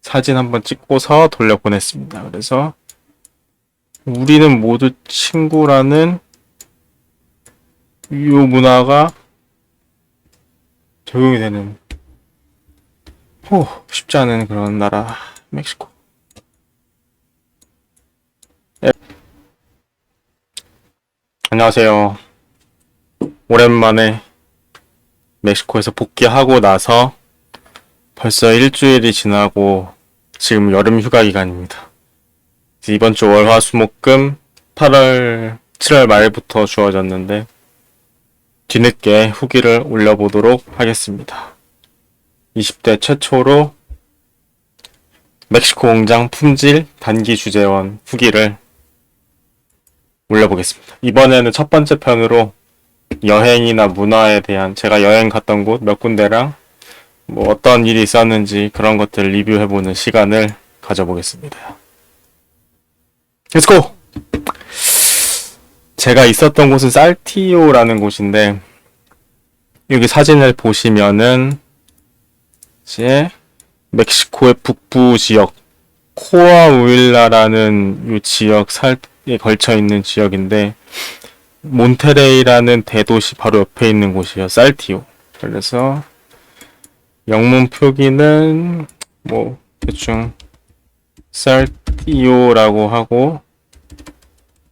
사진 한번 찍고서 돌려보냈습니다. 그래서 우리는 모두 친구라는 이 문화가 적용이 되는 쉽지 않은 그런 나라 멕시코. 안녕하세요. 오랜만에 멕시코에서 복귀하고 나서 벌써 일주일이 지나고 지금 여름 휴가 기간입니다. 이번 주 월, 화, 수, 목, 금 8월, 7월 말부터 주어졌는데 뒤늦게 후기를 올려보도록 하겠습니다. 20대 최초로 멕시코 공장 품질 단기 주재원 후기를 올려보겠습니다. 이번에는 첫 번째 편으로 여행이나 문화에 대한 제가 여행 갔던 곳 몇 군데랑 뭐 어떤 일이 있었는지 그런 것들을 리뷰해보는 시간을 가져보겠습니다. 렛츠고! 제가 있었던 곳은 살티오라는 곳인데 여기 사진을 보시면은 이제 멕시코의 북부 지역 코아우일라라는 이 지역 살에 걸쳐 있는 지역인데 몬테레이라는 대도시 바로 옆에 있는 곳이에요. 살티오. 그래서 영문 표기는 뭐 대충 살티오라고 하고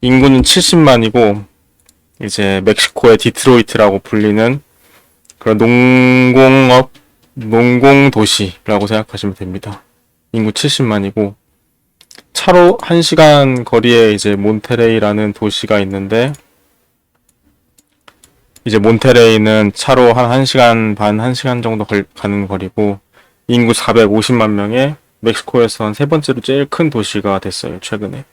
인구는 70만이고 이제 멕시코의 디트로이트라고 불리는 그런 농공도시라고 생각하시면 됩니다. 인구 70만이고 차로 1시간 거리에 이제 몬테레이라는 도시가 있는데 이제 몬테레이는 차로 한 1시간 반, 1시간 정도 가는 거리고 인구 450만 명의 멕시코에선 세 번째로 제일 큰 도시가 됐어요, 최근에.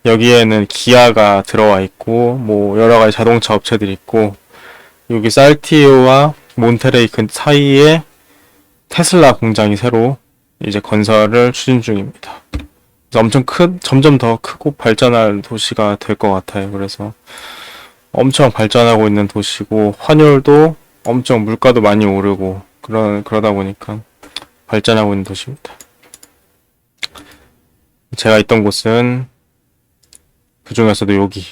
여기에는 기아가 들어와 있고 뭐 여러 가지 자동차 업체들이 있고 여기 살티오와 몬테레이 그 사이에 테슬라 공장이 새로 이제 건설을 추진 중입니다. 그래서 점점 더 크고 발전할 도시가 될 것 같아요. 그래서 엄청 발전하고 있는 도시고 환율도 엄청 물가도 많이 오르고 그러다 보니까 발전하고 있는 도시입니다. 제가 있던 곳은 그 중에서도 여기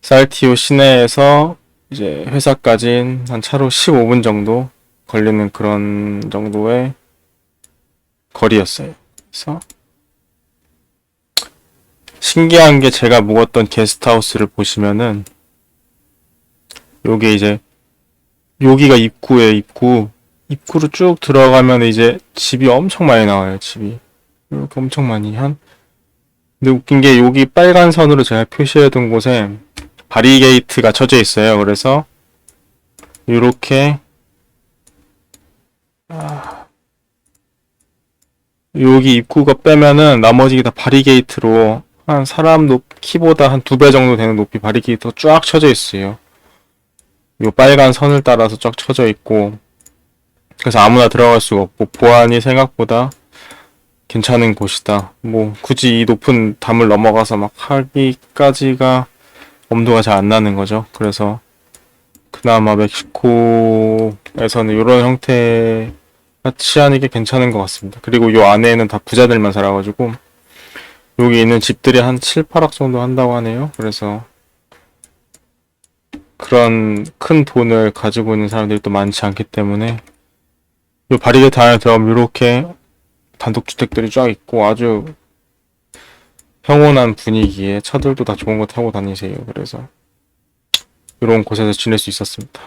살티오 시내에서 이제 회사까지는 한 차로 15분 정도 걸리는 그런 정도의 거리였어요. 그래서 신기한 게 제가 묵었던 게스트하우스를 보시면은 요게 이제 여기가 입구에 입구로 쭉 들어가면 이제 집이 엄청 많이 나와요. 집이 이렇게 엄청 많이 근데 웃긴 게 여기 빨간 선으로 제가 표시해둔 곳에 바리게이트가 쳐져 있어요. 그래서 이렇게 여기 입구가 빼면은 나머지 다 바리게이트로 한 사람 키보다 한 2배 정도 되는 높이 바리게이트가 쫙 쳐져 있어요. 요 빨간 선을 따라서 쫙 쳐져 있고 그래서 아무나 들어갈 수가 없고 보안이 생각보다 괜찮은 곳이다. 뭐 굳이 이 높은 담을 넘어가서 막 하기까지가 엄두가 잘 안 나는 거죠. 그래서 그나마 멕시코에서는 이런 형태가 치안이 게 괜찮은 것 같습니다. 그리고 요 안에는 다 부자들만 살아가지고 여기 있는 집들이 한 7, 8억 정도 한다고 하네요. 그래서 그런 큰 돈을 가지고 있는 사람들이 또 많지 않기 때문에 요 바리게이트 안에 들어가면 이렇게 단독주택들이 쫙 있고 아주 평온한 분위기에 차들도 다 좋은 거 타고 다니세요. 그래서 이런 곳에서 지낼 수 있었습니다.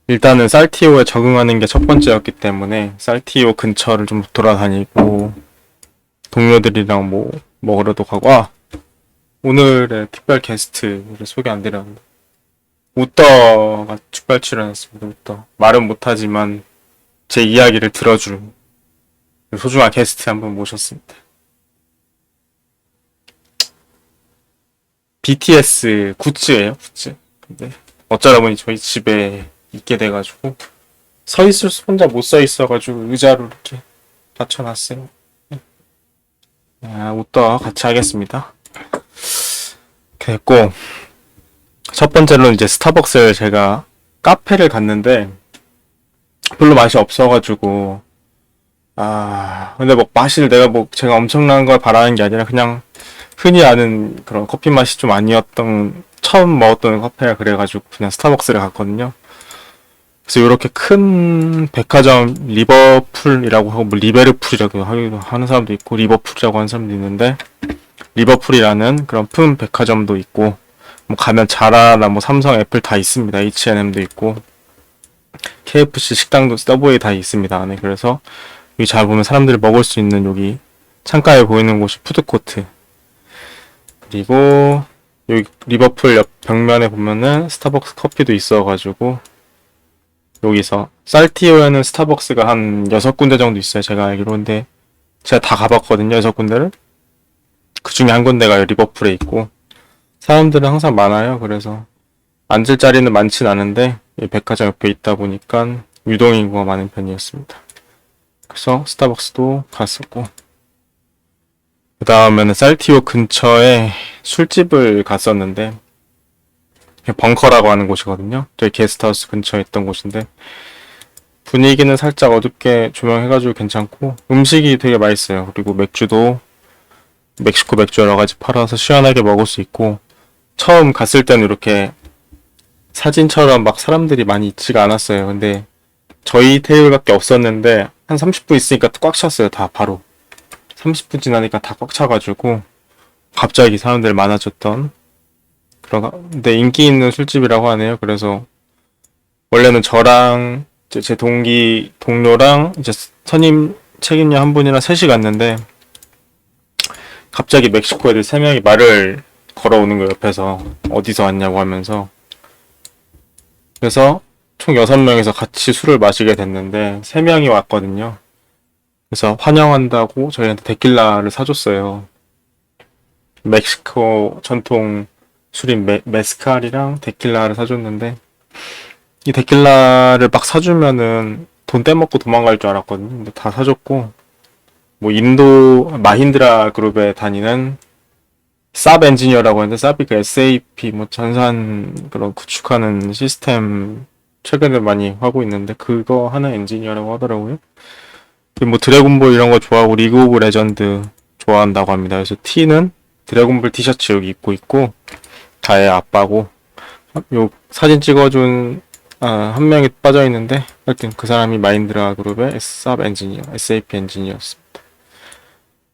일단은 살티오에 적응하는 게 첫 번째였기 때문에 살티오 근처를 좀 돌아다니고 동료들이랑 뭐 먹으러도 가고 오늘의 특별 게스트를 소개 안 드렸는데 우떠가 특별 출연했습니다. 우떠 말은 못하지만 제 이야기를 들어줄 소중한 게스트 한번 모셨습니다. BTS 굿즈예요, 굿즈. 근데 어쩌다 보니 저희 집에 있게 돼가지고 서 있을 수 혼자 못 서 있어가지고 의자로 이렇게 받쳐놨어요. 옷도 같이 하겠습니다. 됐고 첫 번째로는 이제 스타벅스를 제가 카페를 갔는데 별로 맛이 없어가지고 근데 뭐 맛이 내가 뭐 제가 엄청난 걸 바라는 게 아니라 그냥 흔히 아는 그런 커피 맛이 좀 아니었던, 처음 먹었던 카페라 그래가지고 그냥 스타벅스를 갔거든요. 그래서 이렇게 큰 백화점, 리버풀이라고 하고 뭐 리베르풀이라고 하는 사람도 있고 리버풀이라고 하는 사람도 있는데, 리버풀이라는 그런 큰 백화점도 있고, 뭐 가면 자라나 뭐 삼성, 애플 다 있습니다. H&M도 있고 KFC 식당도, 서브웨이 다 있습니다 안에. 그래서 여기 잘 보면 사람들이 먹을 수 있는, 여기 창가에 보이는 곳이 푸드코트. 그리고 여기 리버풀 옆 벽면에 보면은 스타벅스 커피도 있어가지고, 여기서 살티오에는 스타벅스가 한 6군데 정도 있어요 제가 알기로. 근데 제가 다 가봤거든요 6군데를. 그 중에 한 군데가 리버풀에 있고, 사람들은 항상 많아요. 그래서 앉을 자리는 많진 않은데 이 백화점 옆에 있다 보니까 유동인구가 많은 편이었습니다. 그래서 스타벅스도 갔었고, 그 다음에는 살티오 근처에 술집을 갔었는데, 벙커라고 하는 곳이거든요. 저희 게스트하우스 근처에 있던 곳인데, 분위기는 살짝 어둡게 조명해가지고 괜찮고 음식이 되게 맛있어요. 그리고 맥주도 멕시코 맥주 여러 가지 팔아서 시원하게 먹을 수 있고, 처음 갔을 때는 이렇게 사진처럼 막 사람들이 많이 있지가 않았어요. 근데 저희 테이블밖에 없었는데 한 30분 있으니까 꽉 찼어요. 다 바로 30분 지나니까 다 꽉 차가지고 갑자기 사람들 많아졌던 그런, 근데 인기 있는 술집이라고 하네요. 그래서 원래는 저랑 제 동료랑 이제 선임 책임자 한 분이랑 셋이 갔는데, 갑자기 멕시코 애들 3명이 말을 걸어오는 거 옆에서 어디서 왔냐고 하면서. 그래서 총 6명이서 같이 술을 마시게 됐는데 3명이 왔거든요. 그래서 환영한다고 저희한테 데킬라를 사줬어요. 멕시코 전통 술인 메스칼이랑 데킬라를 사줬는데, 이 데킬라를 막 사주면은 돈 떼먹고 도망갈 줄 알았거든요. 근데 다 사줬고, 뭐 인도 마힌드라 그룹에 다니는 쌉 엔지니어라고 하는데, 쌉이 그 SAP 뭐 전산 그런 구축하는 시스템 최근에 많이 하고 있는데, 그거 하는 엔지니어라고 하더라고요. 뭐 드래곤볼 이런 거 좋아하고 리그 오브 레전드 좋아한다고 합니다. 그래서 T는 드래곤볼 티셔츠 여기 입고 있고, 다의 아빠고, 요 사진 찍어준 한 명이 빠져 있는데, 하여튼 그 사람이 마인드라 그룹의 쌉 엔지니어, SAP 엔지니어였습니다.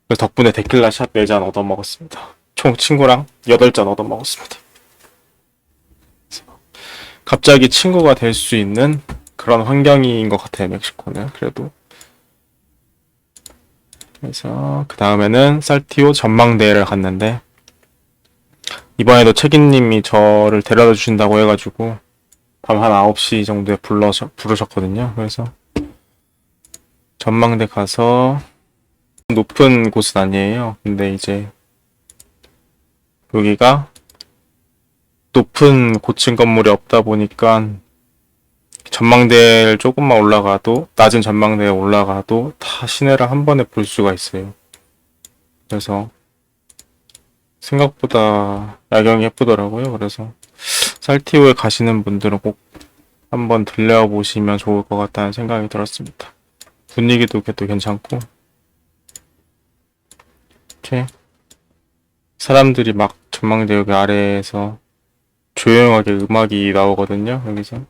그래서 덕분에 데킬라 샷 4잔 얻어 먹었습니다. 총 친구랑 8잔 얻어 먹었습니다. 갑자기 친구가 될 수 있는 그런 환경인 것 같아요, 멕시코는. 그래도. 그래서 그 다음에는 살티오 전망대를 갔는데, 이번에도 책임님이 저를 데려다 주신다고 해가지고 밤 한 9시 정도에 부르셨거든요. 그래서 전망대 가서, 높은 곳은 아니에요. 근데 이제 여기가 높은 고층 건물이 없다 보니까 전망대를 조금만 올라가도, 낮은 전망대에 올라가도 다 시내를 한 번에 볼 수가 있어요. 그래서 생각보다 야경이 예쁘더라고요. 그래서 살티오에 가시는 분들은 꼭 한번 들려보시면 좋을 것 같다는 생각이 들었습니다. 분위기도 괜찮고, 이렇게 사람들이 막 전망대 여기 아래에서 조용하게 음악이 나오거든요. 여기서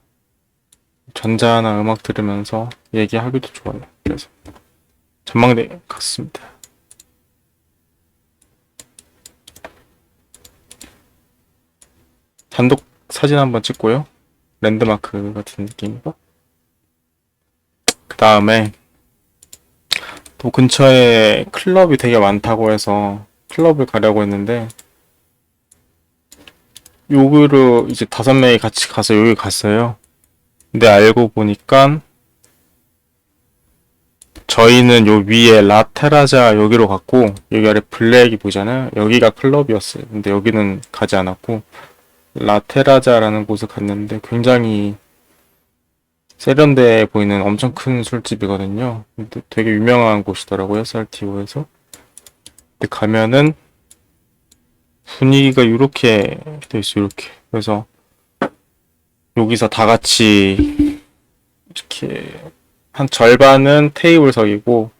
전자나 음악 들으면서 얘기하기도 좋아요. 그래서 전망대 갔습니다. 단독 사진 한번 찍고요. 랜드마크 같은 느낌이고. 그 다음에 또 근처에 클럽이 되게 많다고 해서 클럽을 가려고 했는데, 여기로 이제 5명이 같이 가서 여기 갔어요. 근데 알고 보니까 저희는 요 위에 라테라자 여기로 갔고, 여기 아래 블랙이 보이잖아요. 여기가 클럽이었어요. 근데 여기는 가지 않았고 라테라자라는 곳을 갔는데, 굉장히 세련돼 보이는 엄청 큰 술집이거든요. 근데 되게 유명한 곳이더라고요, 살티오에서. 근데 가면은 분위기가 이렇게 돼 있어, 이렇게. 그래서 여기서 다 같이 이렇게 한 절반은 테이블석이고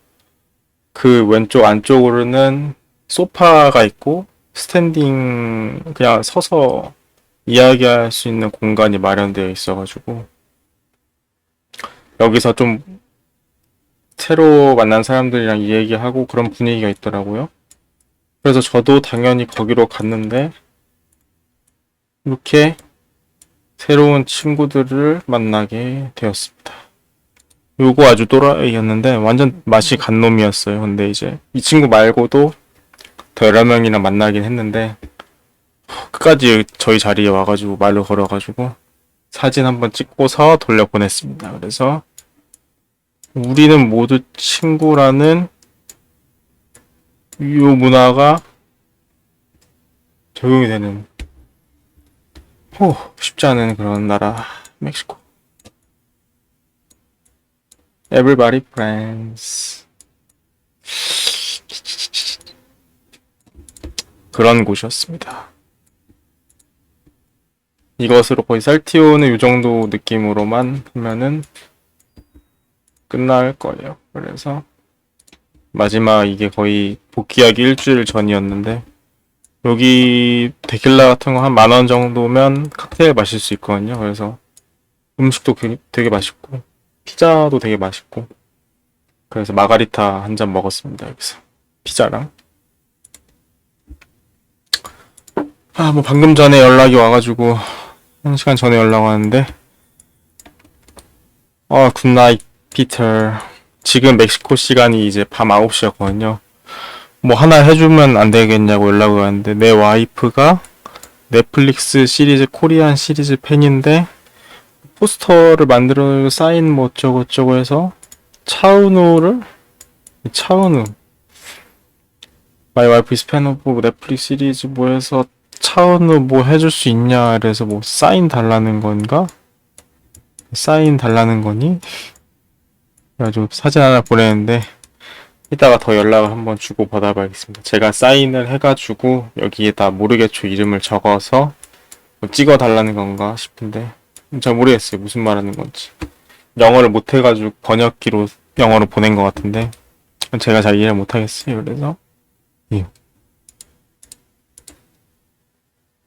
그 왼쪽 안쪽으로는 소파가 있고 스탠딩 그냥 서서 이야기할 수 있는 공간이 마련되어 있어가지고 여기서 좀 새로 만난 사람들이랑 얘기하고 그런 분위기가 있더라고요. 그래서 저도 당연히 거기로 갔는데 이렇게 새로운 친구들을 만나게 되었습니다. 요거 아주 또라이였는데 완전 맛이 간 놈이었어요. 근데 이제 이 친구 말고도 더 여러 명이랑 만나긴 했는데 끝까지 저희 자리에 와가지고 말을 걸어가지고 사진 한번 찍고서 돌려보냈습니다. 그래서 우리는 모두 친구라는 요 문화가 적용이 되는 쉽지 않은 그런 나라 멕시코. Everybody friends. 그런 곳이었습니다. 이것으로 거의 살티오는 이 정도 느낌으로만 하면은 끝날 거예요. 그래서 마지막 이게 거의 복귀하기 일주일 전이었는데 여기 데킬라 같은 거 한 10,000원 정도면 칵테일 마실 수 있거든요. 그래서 음식도 되게 맛있고 피자도 되게 맛있고 그래서 마가리타 한 잔 먹었습니다. 여기서 피자랑 뭐 방금 전에 연락이 와가지고 1시간 전에 연락 왔는데 굿나잇 피터. 지금 멕시코 시간이 이제 밤 9시였거든요. 뭐 하나 해주면 안 되겠냐고 연락을 왔는데 내 와이프가 넷플릭스 시리즈 코리안 시리즈 팬인데 포스터를 만들어 사인 뭐 어쩌고저쩌고 해서 차은우 마이 와이프 is fan of 넷플릭스 시리즈 뭐 해서 차은우 뭐 해줄 수 있냐 그래서 뭐 사인 달라는 건가? 사인 달라는 거니? 그래가지고 사진 하나 보냈는데 이따가 더 연락을 한번 주고 받아봐야겠습니다. 제가 사인을 해가지고 여기에다 모르겠죠 이름을 적어서 뭐 찍어달라는 건가 싶은데 잘 모르겠어요 무슨 말하는 건지. 영어를 못해가지고 번역기로 영어로 보낸 것 같은데 제가 잘 이해를 못하겠어요. 그래서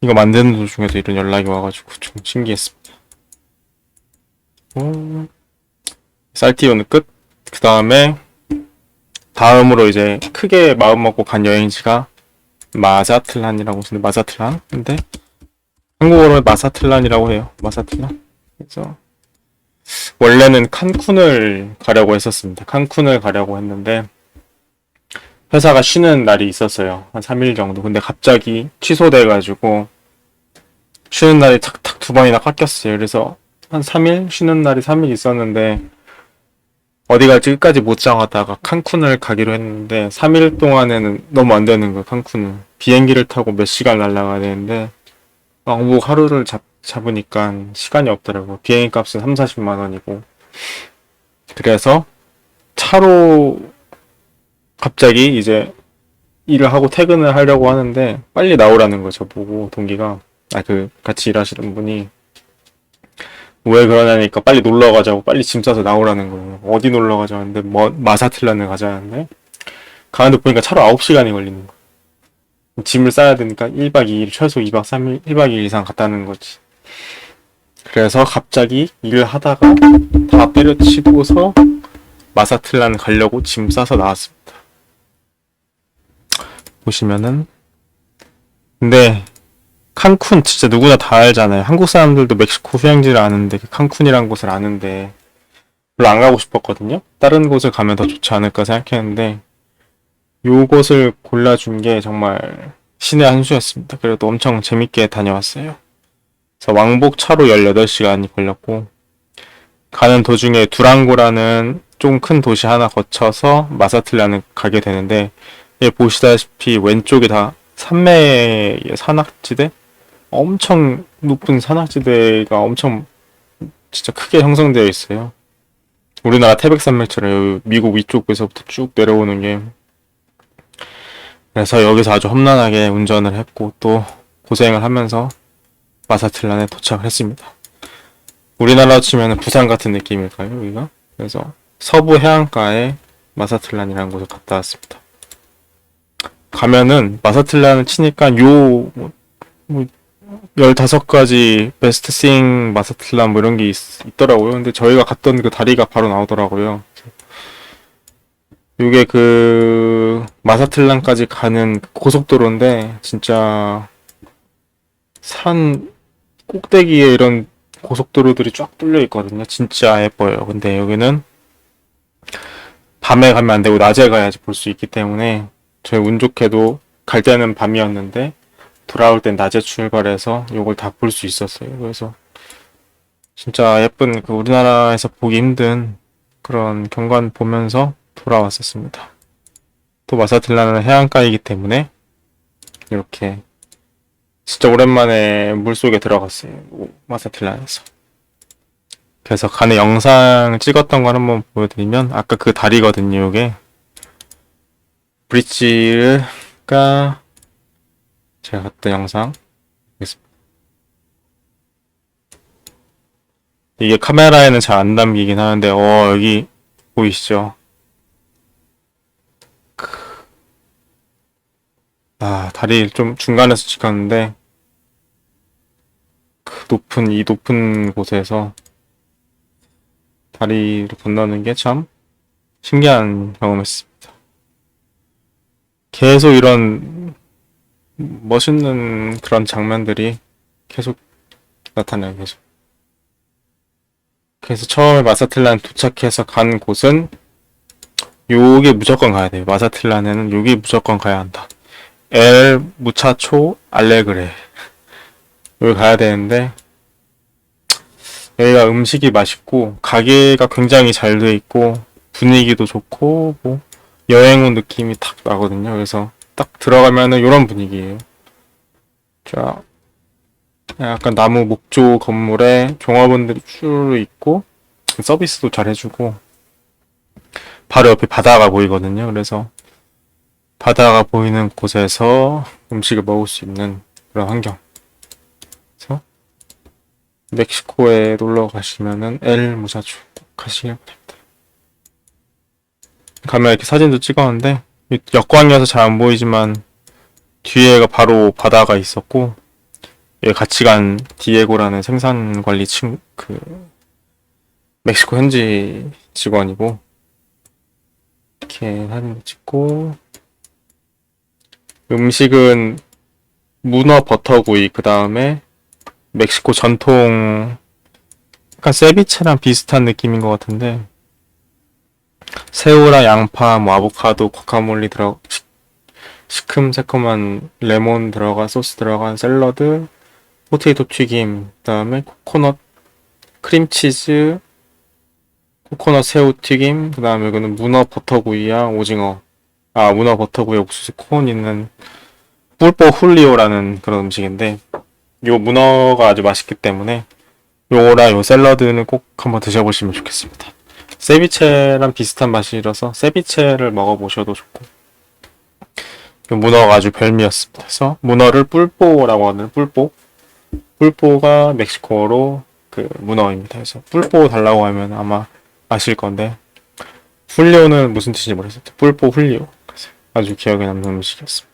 이거 만드는 도중에도 이런 연락이 와가지고 좀 신기했습니다. 살티오는 끝. 그 다음으로 이제 크게 마음먹고 간 여행지가 마자틀란이라고 쓰는데 마자틀란? 근데 한국어로는 마사틀란이라고 해요. 마사틀란. 그래서 원래는 칸쿤을 가려고 했었습니다. 칸쿤을 가려고 했는데 회사가 쉬는 날이 있었어요. 한 3일 정도. 근데 갑자기 취소돼가지고 쉬는 날이 탁탁 2번이나 깎였어요. 그래서 한 3일? 쉬는 날이 3일 있었는데 어디 갈지 끝까지 못 정하다가 칸쿤을 가기로 했는데 3일 동안에는 너무 안 되는 거예요. 칸쿤은. 비행기를 타고 몇 시간 날아가야 되는데 왕복 하루를 잡으니까 시간이 없더라고요. 비행기 값은 30-40만 원이고. 그래서 차로 갑자기 이제 일을 하고 퇴근을 하려고 하는데 빨리 나오라는 거죠. 보고 동기가 같이 일하시는 분이 왜 그러냐니까 빨리 놀러 가자고 빨리 짐 싸서 나오라는 거예요. 어디 놀러 가자는데 뭐 마사틀란을 가자는데 가는데 보니까 차로 9시간이 걸리는 거예요. 짐을 싸야 되니까 1박 2일 최소 2박 3일 1박 2일 이상 갔다는 거지. 그래서 갑자기 일을 하다가 다 때려치고서 마사틀란 가려고 짐 싸서 나왔습니다. 보시면은 근데 칸쿤 진짜 누구나 다 알잖아요. 한국 사람들도 멕시코 휴양지를 아는데 칸쿤이란 곳을 아는데 별로 안 가고 싶었거든요. 다른 곳을 가면 더 좋지 않을까 생각했는데 요곳을 골라준 게 정말 신의 한 수였습니다. 그래도 엄청 재밌게 다녀왔어요. 그래서 왕복 차로 18시간이 걸렸고 가는 도중에 두랑고라는 좀 큰 도시 하나 거쳐서 마사틀란을 가게 되는데 보시다시피 왼쪽이 다 산매의 산악지대? 엄청 높은 산악지대가 엄청 진짜 크게 형성되어 있어요. 우리나라 태백산맥처럼 미국 위쪽에서부터 쭉 내려오는 게. 그래서 여기서 아주 험난하게 운전을 했고 또 고생을 하면서 마사틀란에 도착을 했습니다. 우리나라로 치면 부산 같은 느낌일까요, 여기가? 그래서 서부 해안가에 마사틀란이라는 곳을 갔다 왔습니다. 가면은 마사틀란을 치니까 요 15가지 베스트싱 마사틀란 뭐 이런 게 있더라고요. 근데 저희가 갔던 그 다리가 바로 나오더라고요. 요게 그 마사틀란까지 가는 고속도로인데 진짜 산 꼭대기에 이런 고속도로들이 쫙 뚫려 있거든요. 진짜 예뻐요. 근데 여기는 밤에 가면 안 되고 낮에 가야지 볼 수 있기 때문에 저희 운 좋게도 갈 때는 밤이었는데 돌아올 땐 낮에 출발해서 요걸 다 볼 수 있었어요. 그래서 진짜 예쁜 그 우리나라에서 보기 힘든 그런 경관 보면서 돌아왔었습니다. 또 마사틀란은 해안가이기 때문에 이렇게 진짜 오랜만에 물속에 들어갔어요. 마사틀란에서. 그래서 가는 영상 찍었던 걸 한번 보여드리면 아까 그 다리거든요. 이게 브릿지가 제가 갔던 영상 이게 카메라에는 잘 안 담기긴 하는데 여기 보이시죠? 다리 좀 중간에서 찍었는데 이 높은 곳에서 다리를 건너는 게 참 신기한 경험이었습니다. 계속 이런 멋있는 그런 장면들이 계속 나타나요. 계속. 그래서 처음에 마사틀란 도착해서 간 곳은 요게 무조건 가야 돼요. 마사틀란에는 요게 무조건 가야 한다. 엘 무차초 알레그레 여기 가야 되는데 여기가 음식이 맛있고 가게가 굉장히 잘 돼 있고 분위기도 좋고 뭐 여행 온 느낌이 탁 나거든요. 그래서 딱 들어가면은 이런 분위기예요. 쫙 약간 나무 목조 건물에 종업원들이 쭉 있고 서비스도 잘 해주고 바로 옆에 바다가 보이거든요. 그래서 바다가 보이는 곳에서 음식을 먹을 수 있는 그런 환경. 그래서 멕시코에 놀러 가시면은 엘 무사초 가시길 바랍니다. 가면 이렇게 사진도 찍었는데 역광이어서 잘 안 보이지만 뒤에가 바로 바다가 있었고 같이 간 디에고라는 생산관리 멕시코 현지 직원이고 이렇게 사진도 찍고 음식은 문어 버터구이 그 다음에 멕시코 전통 약간 세비체랑 비슷한 느낌인 것 같은데 새우랑 양파, 뭐 아보카도, 과카몰리 시큼새콤한 레몬 들어간 소스 들어간 샐러드, 포테이토 튀김, 그 다음에 코코넛 크림치즈, 코코넛 새우 튀김, 그 다음에 이거는 문어 버터구이랑 오징어. 문어 버터구이 옥수수 콘 있는 뿔뽀 훌리오라는 그런 음식인데 요 문어가 아주 맛있기 때문에 요거랑 요 샐러드는 꼭 한번 드셔보시면 좋겠습니다. 세비체랑 비슷한 맛이라서 세비체를 먹어보셔도 좋고 요 문어가 아주 별미였습니다. 그래서 문어를 뿔뽀라고 하는 뿔뽀가 멕시코어로 그 문어입니다. 그래서 뿔뽀 달라고 하면 아마 아실 건데 훌리오는 무슨 뜻인지 모르겠어요. 뿔뽀 훌리오. 아주 기억에 남는 음식이었습니다.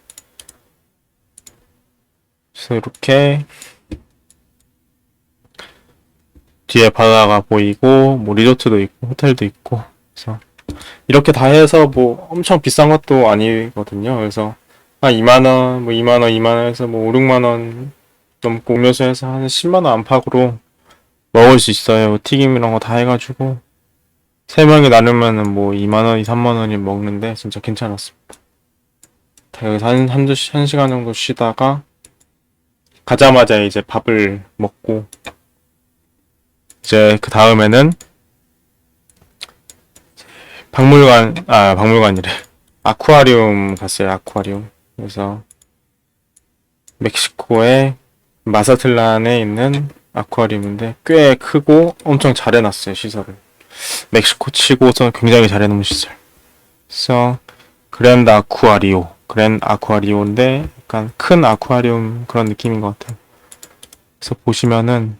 그래서 이렇게 뒤에 바다가 보이고 뭐 리조트도 있고 호텔도 있고 그래서 이렇게 다 해서 뭐 엄청 비싼 것도 아니거든요. 그래서 한 2만원, 뭐 2만원, 2만원에서 뭐 5, 6만원 넘고 음료수에서 한 10만원 안팎으로 먹을 수 있어요. 튀김 이런 거 다 해가지고 3명이 나누면은 뭐 2만원, 3만원이 먹는데 진짜 괜찮았습니다. 여기서 한 시간 정도 쉬다가 가자마자 이제 밥을 먹고 이제 그 다음에는 박물관이래. 아쿠아리움 갔어요. 아쿠아리움. 그래서 멕시코의 마사틀란에 있는 아쿠아리움인데 꽤 크고 엄청 잘 해놨어요. 시설을. 멕시코 치고서 굉장히 잘 해놓은 시설. 그래서 그랜 아쿠아리오인데 약간 큰 아쿠아리움 그런 느낌인 것 같아요. 그래서 보시면은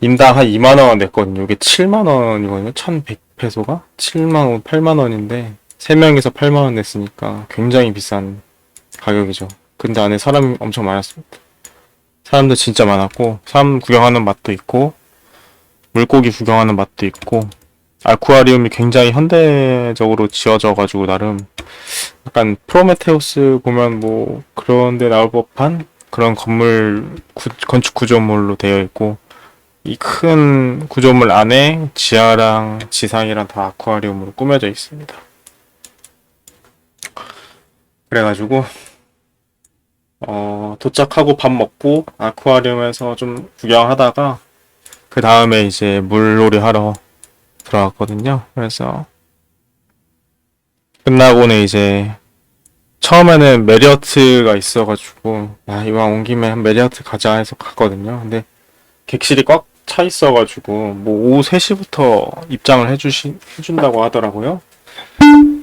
인당 한 2만원 냈거든요. 이게 7만원이거든요. 1100 합해소가 7만원, 8만원인데 3명이서 8만원 냈으니까 굉장히 비싼 가격이죠. 근데 안에 사람이 엄청 많았습니다. 사람들 진짜 많았고 사람 구경하는 맛도 있고 물고기 구경하는 맛도 있고 아쿠아리움이 굉장히 현대적으로 지어져가지고 나름 약간 프로메테우스 보면 뭐 그런 데 나올 법한 그런 건축 구조물로 되어 있고 이 큰 구조물 안에 지하랑 지상이랑 다 아쿠아리움으로 꾸며져 있습니다. 그래가지고 도착하고 밥 먹고 아쿠아리움에서 좀 구경하다가 그 다음에 이제 물놀이 하러 들어갔거든요. 그래서 끝나고는 이제 처음에는 메리어트가 있어가지고 이왕 온 김에 메리어트 가자 해서 갔거든요. 근데 객실이 꽉 차 있어가지고 뭐 오후 3시부터 입장을 해준다고 하더라고요.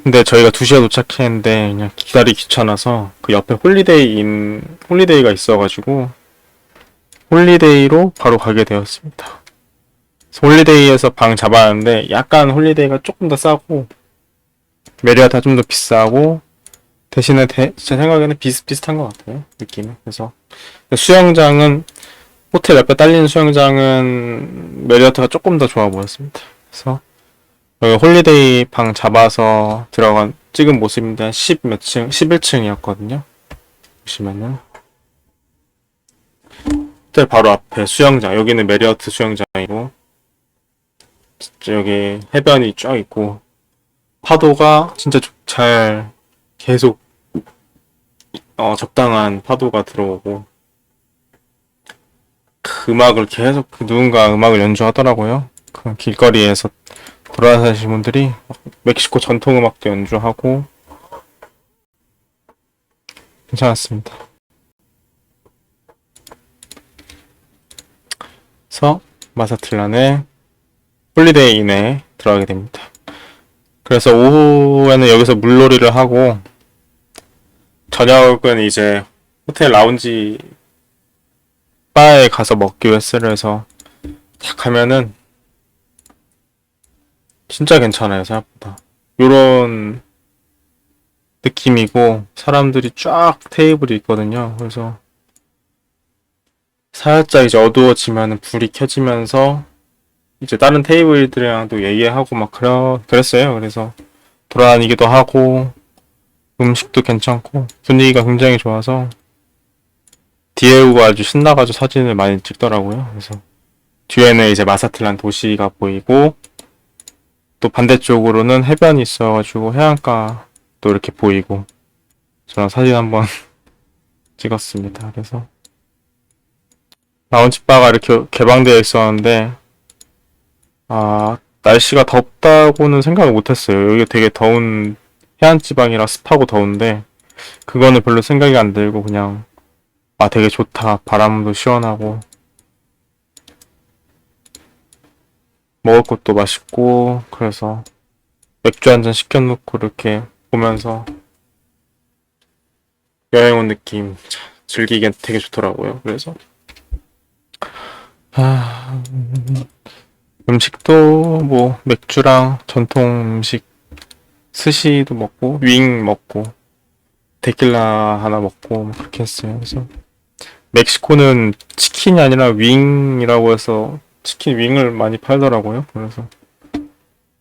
근데 저희가 2시에 도착했는데 그냥 기다리기 귀찮아서 그 옆에 홀리데이가 있어가지고 홀리데이로 바로 가게 되었습니다. 홀리데이에서 방 잡았는데 약간 홀리데이가 조금 더 싸고 메리어트가 좀 더 비싸고 대신에 제 생각에는 비슷비슷한 것 같아요. 느낌은. 그래서 수영장은 호텔 옆에 딸리는 수영장은 메리어트가 조금 더 좋아 보였습니다. 그래서 여기 홀리데이 방 잡아서 찍은 모습인데 10몇 층, 11층이었거든요. 보시면은 호텔 바로 앞에 수영장, 여기는 메리어트 수영장이고 여기 해변이 쫙 있고 파도가 진짜 잘 계속 적당한 파도가 들어오고 음악을 계속 누군가 음악을 연주하더라고요. 그 길거리에서 돌아다니시는 분들이 멕시코 전통 음악도 연주하고 괜찮았습니다. 그래서 마사틀란의 홀리데이 인에 들어가게 됩니다. 그래서 오후에는 여기서 물놀이를 하고 저녁은 이제 호텔 라운지 바에 가서 먹기로 했어요. 그래서 딱 가면은 진짜 괜찮아요. 생각보다 요런 느낌이고 사람들이 쫙 테이블이 있거든요. 그래서 살짝 이제 어두워지면 불이 켜지면서 이제 다른 테이블들이랑도 얘기하고 막 그랬어요. 그래서 돌아다니기도 하고 음식도 괜찮고 분위기가 굉장히 좋아서 디에우가 아주 신나가지고 사진을 많이 찍더라고요. 그래서 뒤에는 이제 마사틀란 도시가 보이고 또 반대쪽으로는 해변이 있어가지고 해안가 또 이렇게 보이고 저랑 사진 한번 찍었습니다. 그래서 라운지바가 이렇게 개방되어 있었는데 날씨가 덥다고는 생각을 못했어요. 여기 되게 더운 해안지방이라 습하고 더운데 그거는 별로 생각이 안 들고 그냥 되게 좋다. 바람도 시원하고 먹을 것도 맛있고 그래서 맥주 한잔 시켜놓고 이렇게 보면서 여행 온 느낌 즐기기엔 되게 좋더라고요. 그래서 음식도 뭐 맥주랑 전통 음식 스시도 먹고 윙 먹고 데킬라 하나 먹고 그렇게 했어요. 그래서 멕시코는 치킨이 아니라 윙이라고 해서 치킨 윙을 많이 팔더라고요. 그래서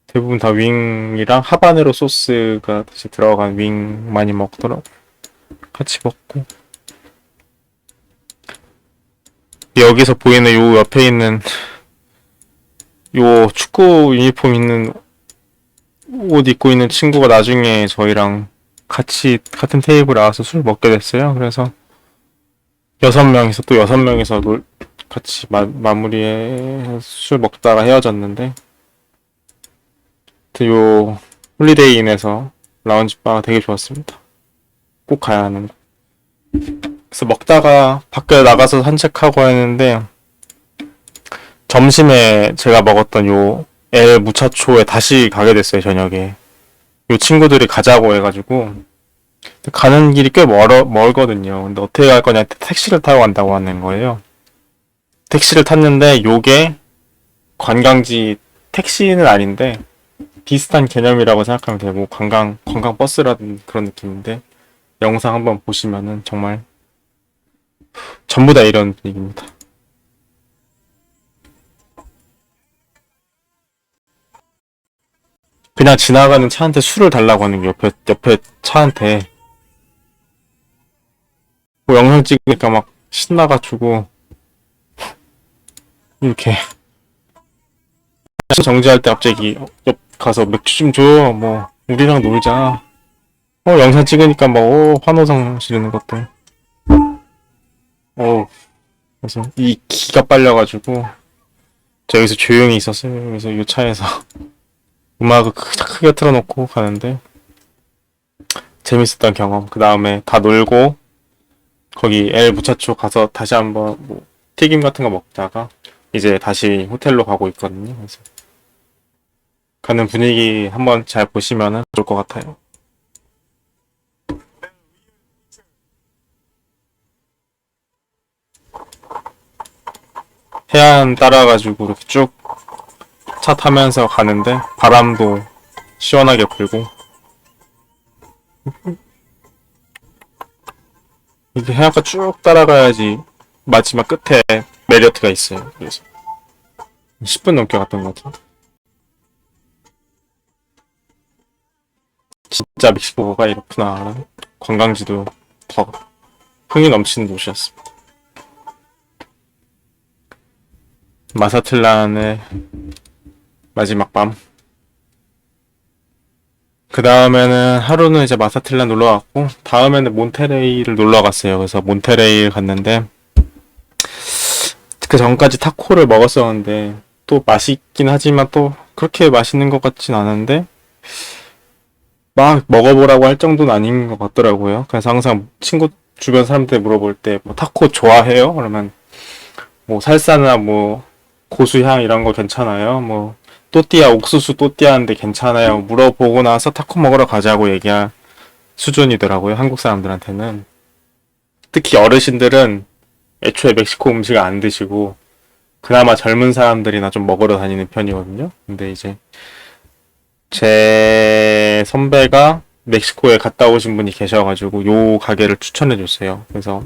대부분 다 윙이랑 하바네로 소스가 다시 들어간 윙 많이 먹더라고요. 같이 먹고 여기서 보이는 요 옆에 있는 요 축구 유니폼 있는 옷 입고 있는 친구가 나중에 저희랑 같이 같은 테이블에 와서 술 먹게 됐어요. 그래서 6명이서 또 6명이서 같이 마무리해 술 먹다가 헤어졌는데 요 홀리데이 인에서 라운지 바가 되게 좋았습니다. 꼭 가야 하는 거. 그래서 먹다가 밖에 나가서 산책하고 했는데 점심에 제가 먹었던 요 엘 무차초에 다시 가게 됐어요. 저녁에 요 친구들이 가자고 해가지고 가는 길이 꽤 멀거든요. 근데 어떻게 갈 거냐 택시를 타고 간다고 하는 거예요. 택시를 탔는데 요게 관광지 택시는 아닌데 비슷한 개념이라고 생각하면 되고, 관광 버스라는 그런 느낌인데, 영상 한번 보시면은 정말 전부 다 이런 분위기입니다. 그냥 지나가는 차한테 술을 달라고 하는 게 옆에 차한테 뭐 영상 찍으니까 막 신나가지고 이렇게 정지할 때 갑자기 옆 가서 맥주 좀 줘. 뭐 우리랑 놀자. 영상 찍으니까 막 환호성 지르는 것들. 그래서 이 기가 빨려가지고 저 여기서 조용히 있었어요. 그래서 이 차에서 음악을 크게 틀어놓고 가는데 재밌었던 경험. 그 다음에 다 놀고 거기 엘 부차초 가서 다시 한번 뭐 튀김 같은 거 먹다가 이제 다시 호텔로 가고 있거든요. 그래서 가는 분위기 한번 잘 보시면은 좋을 것 같아요. 해안 따라가지고 이렇게 쭉 차 타면서 가는데 바람도 시원하게 불고 이렇게 해안가 쭉 따라가야지 마지막 끝에 메리어트가 있어요. 그래서 10분 넘게 갔던 것 같아요. 진짜 멕시코가 이렇구나. 관광지도 더 흥이 넘치는 도시였습니다. 마사틀란의 마지막 밤. 그 다음에는 하루는 이제 마사틀란 놀러 갔고, 다음에는 몬테레이를 놀러 갔어요. 그래서 몬테레이 갔는데, 그 전까지 타코를 먹었었는데, 또 맛있긴 하지만 또 그렇게 맛있는 것 같진 않은데, 막 먹어보라고 할 정도는 아닌 것 같더라고요. 그래서 항상 친구 주변 사람들 물어볼 때, 뭐 타코 좋아해요? 그러면, 뭐 살사나 뭐 고수향 이런 거 괜찮아요? 뭐 또띠아 옥수수 또띠아인데 괜찮아요? 물어보고 나서 타코 먹으러 가자고 얘기할 수준이더라고요. 한국 사람들한테는. 특히 어르신들은 애초에 멕시코 음식을 안 드시고 그나마 젊은 사람들이나 좀 먹으러 다니는 편이거든요. 근데 이제 제 선배가 멕시코에 갔다 오신 분이 계셔가지고 요 가게를 추천해 줬어요. 그래서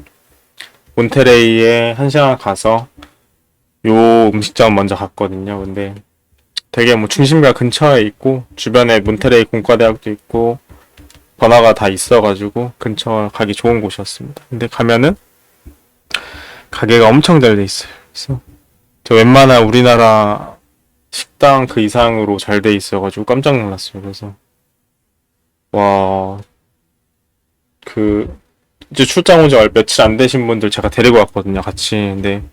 몬테레이에 1시간 가서 요 음식점 먼저 갔거든요. 근데 되게 뭐 중심가 근처에 있고 주변에 몬테레이 공과대학도 있고 번화가 다 있어가지고 근처 가기 좋은 곳이었습니다. 근데 가면은 가게가 엄청 잘 돼 있어요. 그래서 저 웬만한 우리나라 식당 그 이상으로 잘 돼 있어가지고 깜짝 놀랐어요. 그래서 와, 그 이제 출장 온 지 며칠 안 되신 분들 제가 데리고 왔거든요. 같이. 근데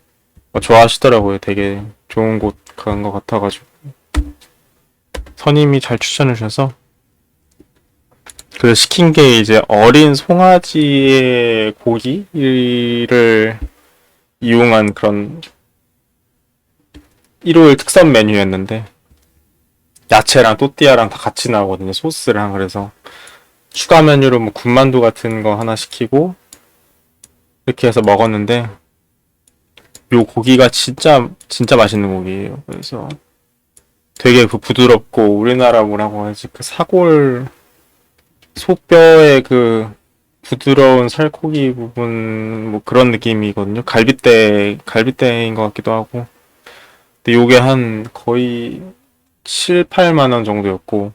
좋아하시더라고요. 되게 좋은 곳 간 것 같아가지고 선임이 잘 추천해 주셔서 그 시킨 게 이제 어린 송아지의 고기를 이용한 그런 일요일 특선 메뉴였는데 야채랑 또띠아랑 다 같이 나오거든요. 소스랑. 그래서 추가 메뉴로 뭐 군만두 같은 거 하나 시키고 이렇게 해서 먹었는데 요 고기가 진짜 맛있는 고기예요. 그래서 되게 그 부드럽고 우리나라 뭐라고 하지? 그 사골 소뼈의 그 부드러운 살코기 부분 뭐 그런 느낌이거든요. 갈비대인 것 같기도 하고. 근데 요게 한 거의 7, 8만 원 정도였고.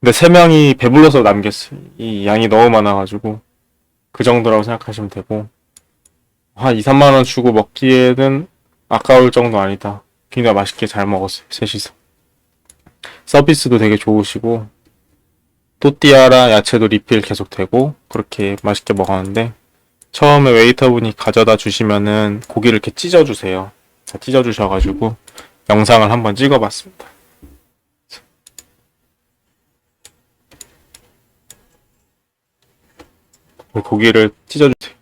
근데 3명이 배불러서 남겼어요. 이 양이 너무 많아가지고 그 정도라고 생각하시면 되고. 한 2, 3만 원 주고 먹기에는 아까울 정도 아니다. 굉장히 맛있게 잘 먹었어요. 셋이서. 서비스도 되게 좋으시고 또띠아랑 야채도 리필 계속 되고 그렇게 맛있게 먹었는데 처음에 웨이터분이 가져다 주시면은 고기를 이렇게 찢어주세요. 다 찢어주셔가지고 영상을 한번 찍어봤습니다. 고기를 찢어주세요.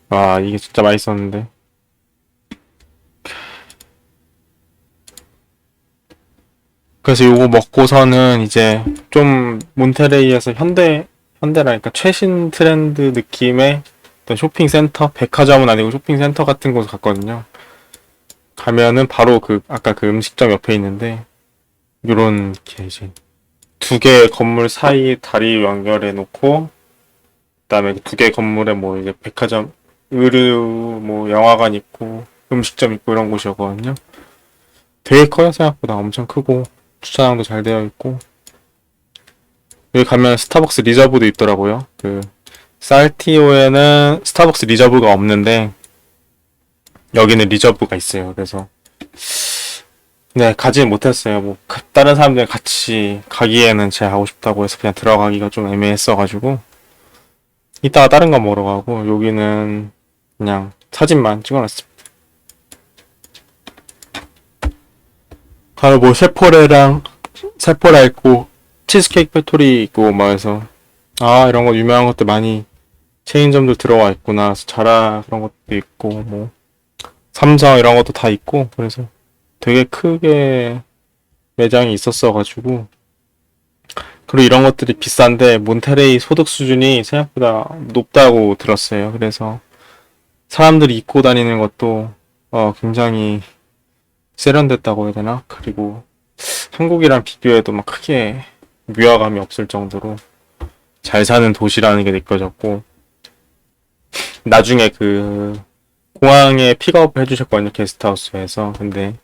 와, 이게 진짜 맛있었는데. 그래서 요거 먹고서는 이제 좀 몬테레이에서 현대라니까 최신 트렌드 느낌의 어떤 쇼핑센터, 백화점은 아니고 쇼핑센터 같은 곳 갔거든요. 가면은 바로 그 아까 그 음식점 옆에 있는데 요런 게 이제 두 개의 건물 사이 다리 연결해 놓고 그다음에 두 개의 건물에 뭐 이제 백화점, 의류, 뭐 영화관 있고 음식점 있고 이런 곳이었거든요. 되게 커요. 생각보다 엄청 크고 주차장도 잘 되어 있고 여기 가면 스타벅스 리저브도 있더라고요. 그 살티오에는 스타벅스 리저브가 없는데 여기는 리저브가 있어요. 그래서 네, 가지는 못했어요. 뭐 다른 사람들 같이 가기에는 제가 가고 싶다고 해서 그냥 들어가기가 좀 애매했어가지고 이따가 다른 거 먹으러 가고 여기는 그냥 사진만 찍어놨습니다. 가로 뭐 셰포레랑 세포라 있고 치즈케이크 팩토리 있고 막 해서 아 이런 거 유명한 것들 많이 체인점들 들어와 있구나. 그래서 자라 그런 것도 있고 뭐 삼성 이런 것도 다 있고 그래서 되게 크게 매장이 있었어가지고 그리고 이런 것들이 비싼데 몬테레이 소득 수준이 생각보다 높다고 들었어요. 그래서 사람들이 입고 다니는 것도 굉장히 세련됐다고 해야 되나? 그리고 한국이랑 비교해도 막 크게 위화감이 없을 정도로 잘 사는 도시라는 게 느껴졌고 나중에 그 공항에 픽업 해주셨거든요. 게스트하우스에서. 근데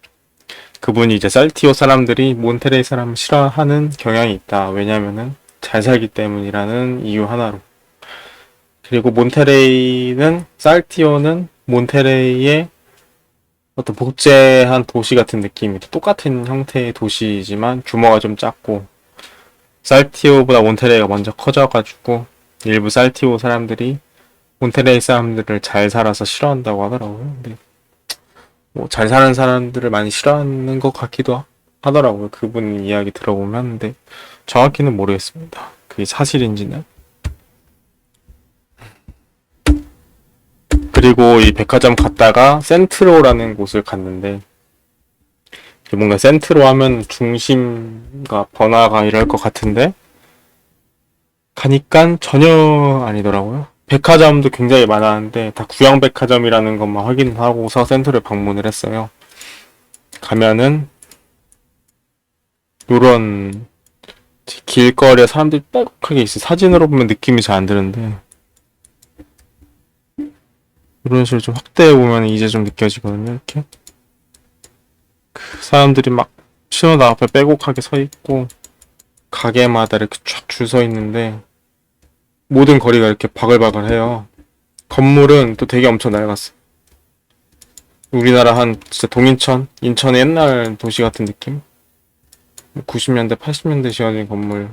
그분이 이제 살티오 사람들이 몬테레이 사람을 싫어하는 경향이 있다. 왜냐면은 잘 살기 때문이라는 이유 하나로. 그리고 몬테레이는 살티오는 몬테레이의 어떤 복제한 도시 같은 느낌이다. 똑같은 형태의 도시이지만 규모가 좀 작고 살티오보다 몬테레이가 먼저 커져가지고 일부 살티오 사람들이 몬테레이 사람들을 잘 살아서 싫어한다고 하더라고요. 근데 뭐 잘 사는 사람들을 많이 싫어하는 것 같기도 하더라고요. 그분 이야기 들어보면. 근데 정확히는 모르겠습니다. 그게 사실인지는. 그리고 이 백화점 갔다가 센트로라는 곳을 갔는데 뭔가 센트로 하면 중심과 번화가 이럴 것 같은데 가니까 전혀 아니더라고요. 백화점도 굉장히 많았는데 다 구형 백화점이라는 것만 확인하고서 센터를 방문을 했어요. 가면은 요런 길거리에 사람들이 빼곡하게 있어. 사진으로 보면 느낌이 잘 안 드는데 이런 식으로 좀 확대해 보면 이제 좀 느껴지거든요. 이렇게 그 사람들이 막 신호등 앞에 빼곡하게 서 있고 가게마다 이렇게 쫙 줄 서 있는데 모든 거리가 이렇게 바글바글해요. 건물은 또 되게 엄청 낡았어. 우리나라 한 진짜 동인천, 인천의 옛날 도시 같은 느낌? 90년대, 80년대 지어진 건물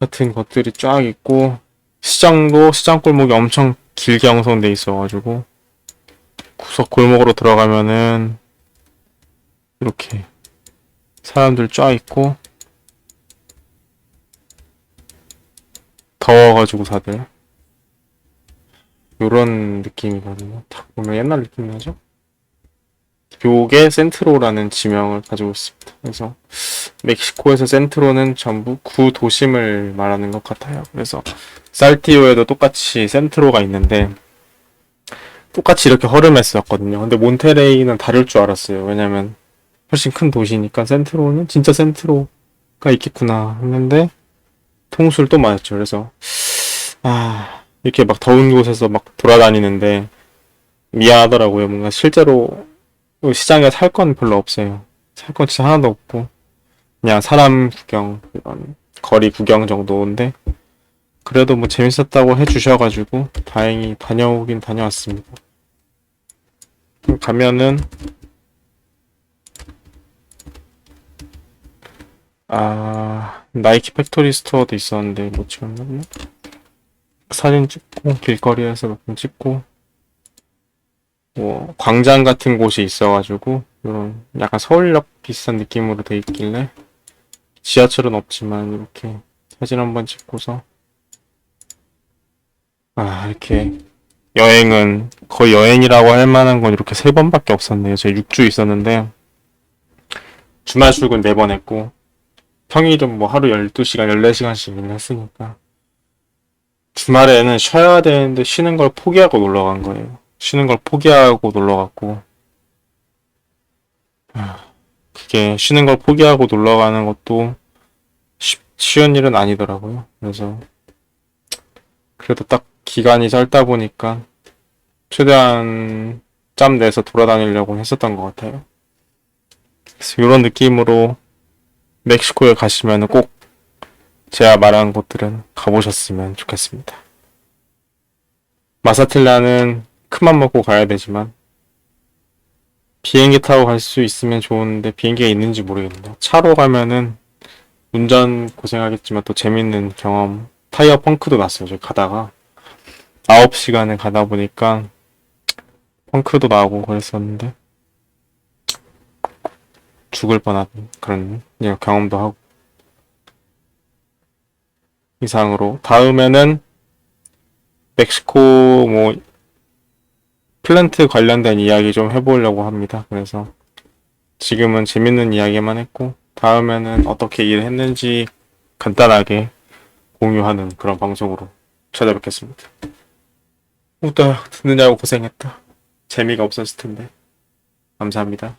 같은 것들이 쫙 있고 시장도 시장 골목이 엄청 길게 형성돼 있어가지고 구석 골목으로 들어가면은 이렇게 사람들 쫙 있고 더워가지고 다들 요런 느낌이거든요. 딱 보면 옛날 느낌 나죠? 요게 센트로라는 지명을 가지고 있습니다. 그래서 멕시코에서 센트로는 전부 구도심을 말하는 것 같아요. 그래서 살티오에도 똑같이 센트로가 있는데 똑같이 이렇게 허름했었거든요. 근데 몬테레이는 다를 줄 알았어요. 왜냐면 훨씬 큰 도시니까 센트로는 진짜 센트로가 있겠구나 했는데 통수를 또 맞았죠. 그래서 이렇게 막 더운 곳에서 막 돌아다니는데 미안하더라고요. 뭔가 실제로 시장에 살 건 별로 없어요. 살 건 진짜 하나도 없고 그냥 사람 구경, 이런 거리 구경 정도인데 그래도 뭐 재밌었다고 해주셔가지고 다행히 다녀오긴 다녀왔습니다. 가면은 나이키 팩토리 스토어도 있었는데 못 찍었나? 사진 찍고 길거리에서 몇 번 찍고 뭐 광장 같은 곳이 있어가지고 이런 약간 서울역 비슷한 느낌으로 돼 있길래 지하철은 없지만 이렇게 사진 한번 찍고서 이렇게 여행은 거의 여행이라고 할 만한 건 이렇게 3번밖에 없었네요. 제가 6주 있었는데 주말 출근 4번 했고 평일은 뭐 하루 12시간, 14시간씩 했으니까 주말에는 쉬어야 되는데 쉬는 걸 포기하고 놀러 간 거예요. 쉬는 걸 포기하고 놀러 갔고, 그게 쉬는 걸 포기하고 놀러 가는 것도 쉬운 일은 아니더라고요. 그래서 그래도 딱 기간이 짧다 보니까 최대한 짬 내서 돌아다니려고 했었던 것 같아요. 그래서 이런 느낌으로 멕시코에 가시면 꼭 제가 말한 곳들은 가보셨으면 좋겠습니다. 마사틸라는 큰맘 먹고 가야 되지만 비행기 타고 갈 수 있으면 좋은데 비행기가 있는지 모르겠네요. 차로 가면은 운전 고생하겠지만 또 재밌는 경험, 타이어 펑크도 났어요. 저기 가다가 9시간을 가다 보니까 펑크도 나고 그랬었는데 죽을 뻔한 그런 경험도 하고. 이상으로 다음에는 멕시코 뭐 플랜트 관련된 이야기 좀 해보려고 합니다. 그래서 지금은 재밌는 이야기만 했고 다음에는 어떻게 일을 했는지 간단하게 공유하는 그런 방송으로 찾아뵙겠습니다. 웃다 듣느냐고 고생했다. 재미가 없었을 텐데. 감사합니다.